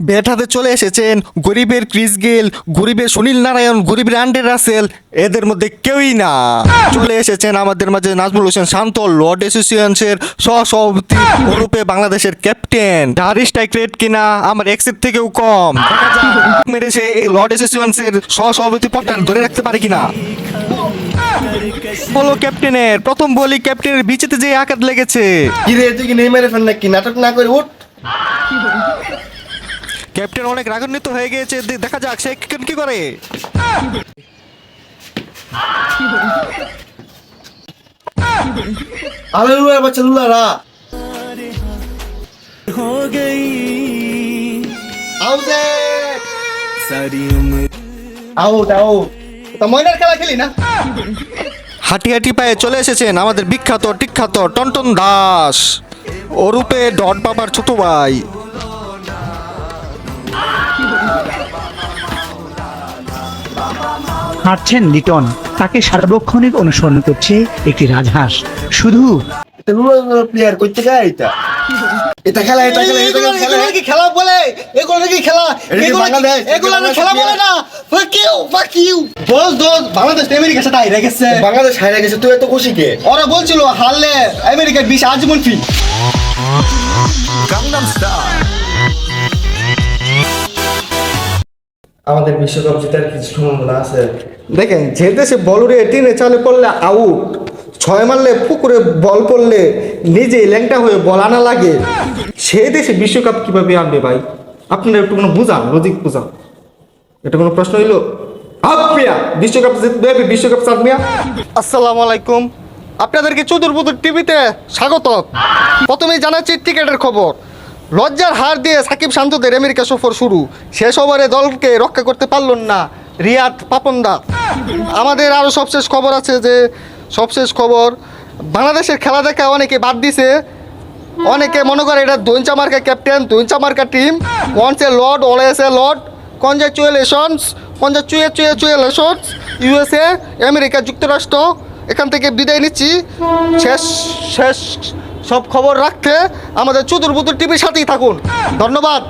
Bat হাতে চলে এসেছেন গরিবের ক্রিস গেল, গরিবের সুনীল নারায়ণ, গরিবের আন্ডে রাসেল, এদের মধ্যে কেউই না। চলে এসেছেন আমাদের মাঝে নাজমুল হোসেন শান্ত, লর্ড অ্যাসোসিয়েশনের সহসভাপতি রূপে বাংলাদেশের ক্যাপ্টেন। যার স্ট্রাইক রেট কিনা আমার এক্সের থেকেও কম। দেখা যাক মেরেছে এই লর্ড অ্যাসোসিয়েশনের সহসভাপতি পদটা ধরে রাখতে পারে কিনা। বলো ক্যাপ্টেনের প্রথম বলই ক্যাপ্টেনের বিচিতে যে আঘাত লেগেছে। কি রে তুই কি নেইমারে ফেল নাকি? নাটক না করে উঠ। ক্যাপ্টেন অনেক রাগান্বিত হয়ে গিয়েছে, দেখা যাক সে কি করে। আরে লুলার বাচ্চা লুলারা আউটে আউট আউট। তা ময়নার খেলা খেলি না? হাঁটি হাঁটি পায়ে চলে এসেছেন আমাদের বিখ্যাত টিখ্যাত টনটন দাস, ওরূপে ডট বাবার ছোট ভাই। হাঁটছেন লিটন, তাকে সার্বক্ষণিক অনুসরণ করছে একটি রাজহাঁস। শুধু এটা লুলার প্লেয়ার কইতে গায় এটা। এটা খেলা এটা খেলা এটা খেলা কি খেলা বলে? এগুলো কি খেলা? এটা কি বাংলাদেশ? এগুলো খেলা বলে না। ফাক ইউ বল দোস। বাংলাদেশ আমেরিকার সাথে হাইরা গেছে। বাংলাদেশ হারিয়ে গেছে, তুই এত খুশি কে? ওরা বলছিল হারলে আমেরিকার 20 আজীবন ফি। আমাদের বিশ্বকাপ জেতার কিছু সম্ভাবনা আছে? দেখেন যে দেশে বল উড়ে টিনে চালে পড়লে আউট, 6 মারলে পুকুরে বল পড়লে নিজে ল্যাংটা হয়ে বল আনা লাগে, সেই দেশে বিশ্বকাপ কিভাবে আনবে ভাই? আপনারা একটু কোনো বুঝান, লজিক বুঝান। এটা কোনো প্রশ্ন হইলো? মিয়া বিশ্বকাপ জিতবে, বিশ্বকাপ চাঁদ মিয়া। আসসালামু আলাইকুম, আপনাদেরকে চতুর্বুদুর টিভিতে স্বাগত। প্রথমেই জানাচ্ছি ক্রিকেটের খবর। লজ্জার হার দিয়ে সাকিব শান্তদের আমেরিকা সফর শুরু। শেষ ওভারে দলকে রক্ষা করতে পারলেন না রিয়াদ পাপনদা। আমাদের আরও সবশেষ খবর আছে, যে সবশেষ খবর বাংলাদেশের খেলা দেখা অনেকে বাদ দিছে। অনেকে মনে করে এটা দৈঞ্চা মার্কা ক্যাপ্টেন, দৈঞ্চা মার্কা team. Once a lord always a lord. Congratulations USA, America যুক্তরাষ্ট্র। এখান থেকে বিদায় নিচ্ছি। শেষ সব খবর রাখতে আমাদের চতুর্বুতুর টিভির সাথেই থাকুন। ধন্যবাদ।